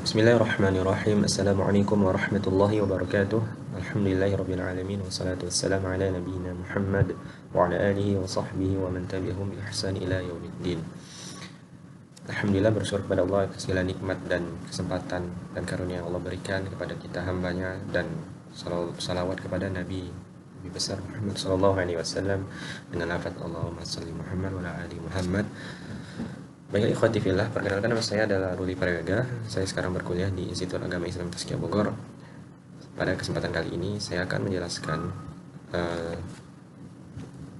Bismillahirrahmanirrahim. Assalamualaikum warahmatullahi wabarakatuh. Alhamdulillahirabbil alamin wassalatu wassalamu ala nabiyyina Muhammad wa ala alihi wa sahbihi wa man tabi'ahum bi ihsan ila yaumiddin. Alhamdulillah, bersyukur kepada Allah atas segala nikmat dan kesempatan dan karunia yang Allah berikan kepada kita hambanya, dan salawat kepada Nabi besar Muhammad sallallahu alaihi wasallam dengan lafaz Allahumma shalli Muhammad wa ala ali Muhammad. Baiklah ikhwati fillah, perkenalkan, nama saya adalah Ruli Prayoga. Saya sekarang berkuliah di Institut Agama Islam Tazkiyah Bogor. Pada kesempatan kali ini saya akan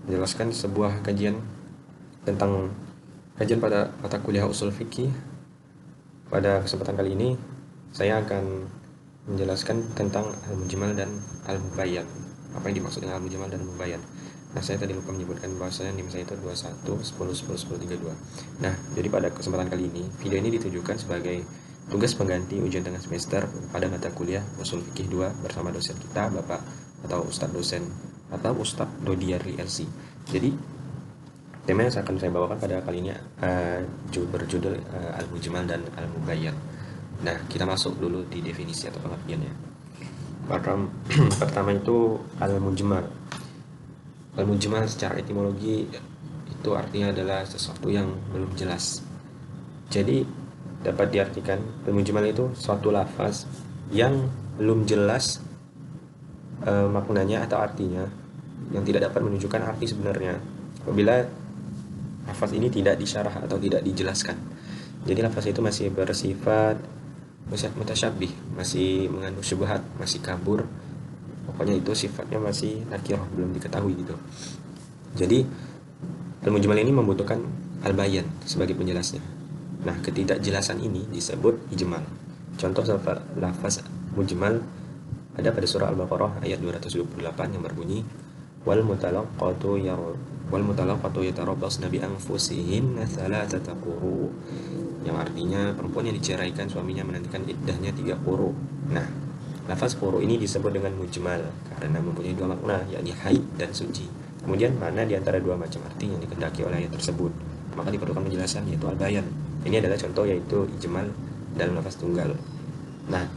menjelaskan sebuah kajian tentang kajian pada mata kuliah usul fikih. Pada kesempatan kali ini saya akan menjelaskan tentang al-mujmal dan al-mubayyan. Apa yang dimaksud dengan al-mujmal dan al-mubayyan? Nah, saya tadi lupa menyebutkan bahwasanya NIM saya itu 21 10 10 10 32. Nah, jadi pada kesempatan kali ini, video ini ditujukan sebagai tugas pengganti ujian tengah semester pada mata kuliah Usul Fikih 2 bersama dosen kita, Bapak atau Ustadz dosen atau Ustadz Dodiari LC. Jadi, tema yang akan saya bawakan pada kali ini berjudul Al-Mujmal dan Al-Mubayyan. Nah, kita masuk dulu di definisi atau pengertiannya. Pertama itu Al-Mujmal. Al-mujmal secara etimologi itu artinya adalah sesuatu yang belum jelas. Jadi dapat diartikan al-mujmal itu suatu lafaz yang belum jelas maknanya atau artinya, yang tidak dapat menunjukkan arti sebenarnya apabila lafaz ini tidak disyarah atau tidak dijelaskan. Jadi lafaz itu masih bersifat mutasyabih, masih mengandung syubhat, masih kabur. Pokoknya itu sifatnya masih nakirah, belum diketahui gitu. Jadi al-mujmal ini membutuhkan al-bayan sebagai penjelasnya. Nah, ketidakjelasan ini disebut ijmal. Contoh lafaz mujmal ada pada surah Al-Baqarah ayat 228 yang berbunyi wal mutalaqatu yatarabbasna bi anfusihinna thalathata quru, yang artinya perempuan yang diceraikan suaminya menantikan iddahnya 3 quru. Nah, lafaz quru ini disebut dengan mujmal karena mempunyai dua makna, yakni haid dan suci. Kemudian mana di antara dua macam arti yang dikehendaki oleh ayat tersebut, maka diperlukan penjelasan, yaitu al-bayan. Ini adalah contoh, yaitu ijmal dalam lafaz tunggal. Nah,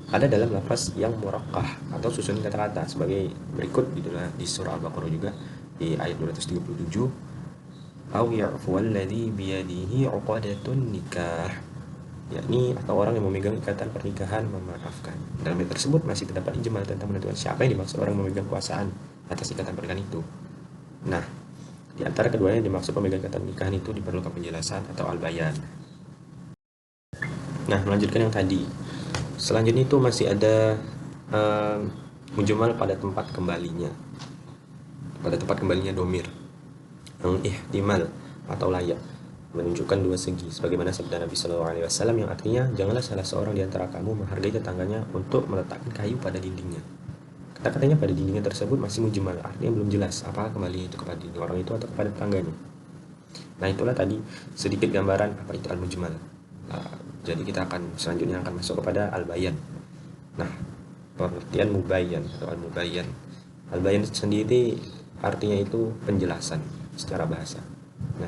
ada dalam lafaz yang muraqqah atau susunan kata-kata sebagai berikut di surah Al-Baqarah juga di ayat 237, au ya'fu alladhi biyadihi 'uqadatun nikah, yakni atau orang yang memegang ikatan pernikahan memaafkan. Dalam ayat tersebut masih terdapat ijmal tentang menentukan siapa yang dimaksud orang memegang kuasaan atas ikatan pernikahan itu. Nah, di antara keduanya yang dimaksud pemegang ikatan pernikahan itu diperlukan penjelasan atau al-bayan. Nah, melanjutkan yang tadi. Selanjutnya itu masih ada mujmal pada tempat kembalinya. Pada tempat kembalinya domir, ihtimal atau layak, menunjukkan dua segi, sebagaimana sabda Nabi Shallallahu Alaihi Wasallam yang artinya, janganlah salah seorang di antara kamu menghargai tetangganya untuk meletakkan kayu pada dindingnya. Kata-katanya pada dindingnya tersebut masih mujmal, artinya belum jelas apakah kembali itu kepada dinding orang itu atau kepada tetangganya. Nah, itulah tadi sedikit gambaran apa itu al-mujmal. Jadi kita akan selanjutnya akan masuk kepada al-bayan. Nah, pengertian mubayyan atau al-mubayyan. Al-bayan sendiri artinya itu penjelasan secara bahasa. Nah,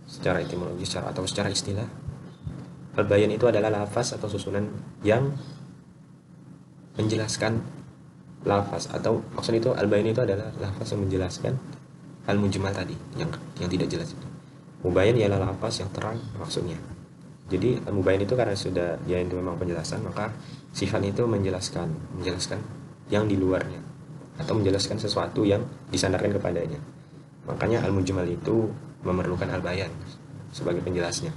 secara etimologi atau secara istilah, al-bayan itu adalah lafaz atau susunan yang menjelaskan lafaz, atau maksud itu al-bayan itu adalah lafaz yang menjelaskan al-mujmal tadi yang tidak jelas itu. Mubayyan ialah lafaz yang terang maksudnya. Jadi al-mubayyan itu karena sudah dia itu memang penjelasan, maka sifat itu menjelaskan yang di luarnya atau menjelaskan sesuatu yang disandarkan kepadanya. Makanya al-mujmal itu memerlukan al-bayan sebagai penjelasnya.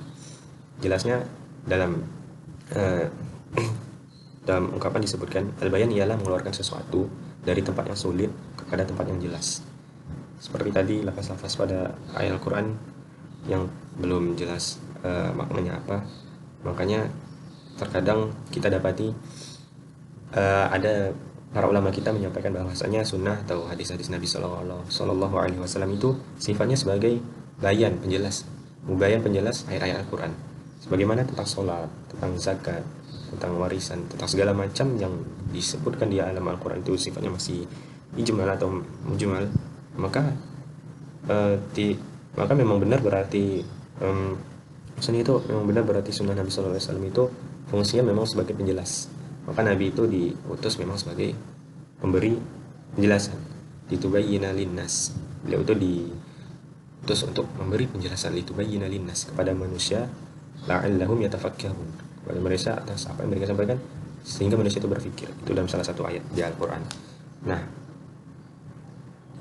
Jelasnya dalam dalam ungkapan disebutkan al-bayan ialah mengeluarkan sesuatu dari tempat yang sulit kepada tempat yang jelas. Seperti tadi lafaz-lafaz pada ayat Al-Quran yang belum jelas maknanya apa. Makanya terkadang kita dapati ada para ulama kita menyampaikan bahwasanya sunnah atau hadis-hadis Nabi Sallallahu Alaihi Wasallam itu sifatnya sebagai bayan, penjelas, mubayyan, penjelas ayat-ayat Al-Quran. Sebagaimana tentang sholat, tentang zakat, tentang warisan, tentang segala macam yang disebutkan di alam Al-Quran itu sifatnya masih ijmal atau mujmal, maka memang benar berarti Maksudnya itu memang benar, berarti sunnah Nabi Shallallahu Alaihi Wasallam itu fungsinya memang sebagai penjelas. Maka Nabi itu diutus memang sebagai pemberi penjelasan. Litubayyina linnas. Beliau itu diutus untuk memberi penjelasan litubayyina linnas kepada manusia la'allahum yatafakkarun. Kepada mereka atas apa yang mereka sampaikan sehingga manusia itu berpikir. Itu dalam salah satu ayat di Al-Qur'an. Nah,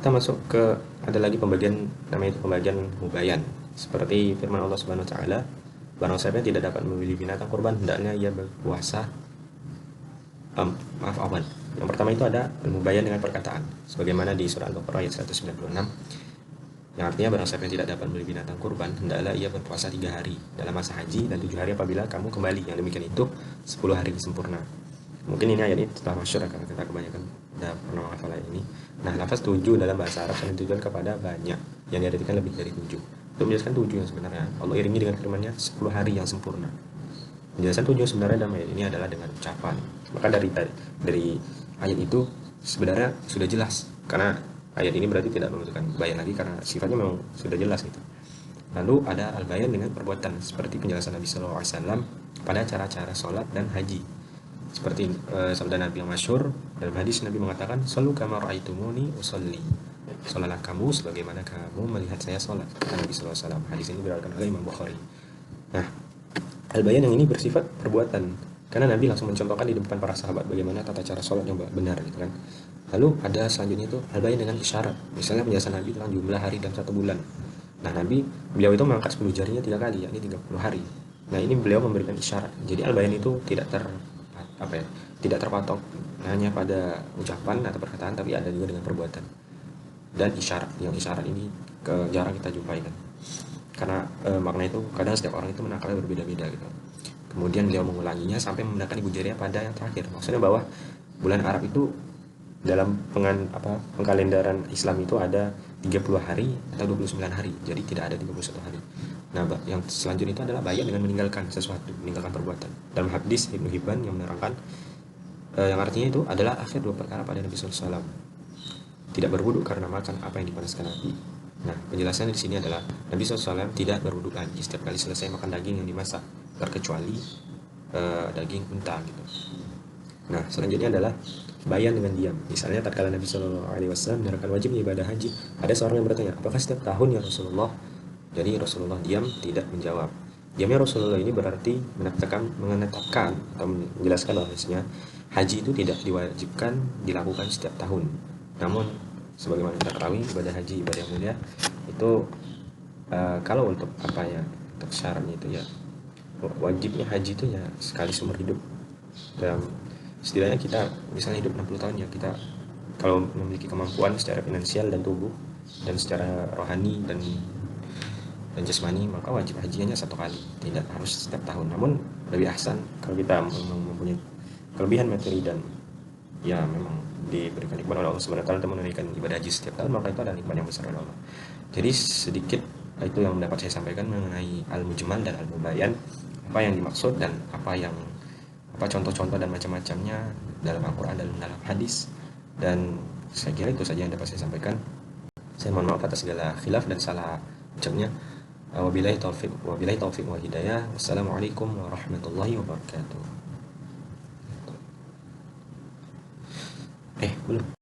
kita masuk ke ada lagi pembagian, namanya itu pembagian mubayan. Seperti firman Allah Subhanahu wa taala, barang siapa yang tidak dapat memilih binatang kurban hendaknya ia berpuasa. Maaf awan. Yang pertama itu ada mubayan dengan perkataan, sebagaimana di surah Al-Baqarah ayat 196, yang artinya barang siapa yang tidak dapat memilih binatang kurban hendaklah ia berpuasa 3 hari dalam masa haji dan 7 hari apabila kamu kembali. Yang demikian itu 10 hari sempurna. Mungkin ini ayat ini telah masyhur karena kita kebanyakan sudah pernah menghafal ayat ini. Nah, lafaz 7 dalam bahasa Arab sering ditujukan kepada banyak, yang diartikan lebih dari 7. Untuk menjelaskan 7 yang sebenarnya, Allah iringi dengan firman-Nya 10 hari yang sempurna. Penjelasan 7 sebenarnya dalam ayat ini adalah dengan ucapan. Maka dari ayat itu sebenarnya sudah jelas, karena ayat ini berarti tidak membutuhkan bayan lagi karena sifatnya memang sudah jelas gitu. Lalu ada al-bayan dengan perbuatan, seperti penjelasan Nabi Sallallahu Alaihi Wasallam pada cara-cara sholat dan haji. Seperti sabda Nabi yang masyhur dalam hadis, Nabi mengatakan, "Shallu kama ra'aitumuni usolli." Sholatlah kamu sebagaimana kamu melihat saya sholat, kata Nabi Sallallahu Alaihi Wasallam. Hadis ini diriwayatkan oleh Imam Bukhari. Nah, al-bayan yang ini bersifat perbuatan, karena Nabi langsung mencontohkan di depan para sahabat bagaimana tata cara sholat yang benar gitu kan. Lalu ada selanjutnya itu al-bayan dengan isyarat. Misalnya penjelasan Nabi tentang jumlah hari dalam 1 bulan. Nah, beliau itu mengangkat 10 jarinya 3 kali, yakni 30 hari. Nah, ini beliau memberikan isyarat. Jadi al-bayan itu tidak terpatok hanya pada ucapan atau perkataan, tapi ada juga dengan perbuatan dan isyarat. Yang isyarat ini jarang kita jumpai kan, karena makna itu kadang setiap orang itu menakalnya berbeda-beda gitu. Kemudian beliau mengulanginya sampai menggunakan ibu jarinya pada yang terakhir. Maksudnya bahwa bulan Arab itu dalam pengkalendaran Islam itu ada 30 hari atau 29 hari. Jadi tidak ada 31 hari. Nah, yang selanjutnya itu adalah bayan dengan meninggalkan sesuatu, meninggalkan perbuatan. Dalam hadis Ibnu Hibban yang menerangkan yang artinya itu adalah akhir 2 perkara pada Nabi sallallahu alaihi wasallam. Tidak berwudu karena makan apa yang dipanaskan api. Nah, penjelasannya di sini adalah Nabi sallallahu alaihi wasallam tidak berwudu lagi setiap kali selesai makan daging yang dimasak, terkecuali daging unta gitu. Nah, selanjutnya adalah bayan dengan diam. Misalnya tatkala Nabi Shallallahu Alaihi Wasallam menerangkan wajib ibadah haji, ada seorang yang bertanya, apakah setiap tahun ya Rasulullah? Jadi Rasulullah diam, tidak menjawab. Diamnya Rasulullah ini berarti menetapkan atau menjelaskan bahwasanya haji itu tidak diwajibkan dilakukan setiap tahun. Namun sebagaimana kita ketahui, ibadah haji ibadah yang mulia itu kalau untuk untuk syaratnya itu ya wajibnya haji itu ya sekali seumur hidup. Dalam setidaknya kita misalnya hidup 60 tahun ya, kita kalau memiliki kemampuan secara finansial dan tubuh dan secara rohani dan jasmani, maka wajib hajinya 1 kali, tidak harus setiap tahun. Namun lebih ahsan kalau kita mempunyai kelebihan materi dan ya memang diberikan nikmat oleh Allah Subhanahu wa taala untuk menunaikan ibadah haji setiap tahun, maka itu adalah nikmat yang besar oleh Allah. Jadi sedikit itu yang dapat saya sampaikan mengenai al-mujmal dan al-mubayyan, apa yang dimaksud dan apa contoh-contoh dan macam-macamnya dalam Al-Quran dan dalam hadis. Dan saya kira itu saja yang dapat saya sampaikan. Saya mohon maaf atas segala khilaf dan salah ucapnya. Wabillahi taufiq wa hidayah. Wassalamualaikum warahmatullahi wabarakatuh. Belum.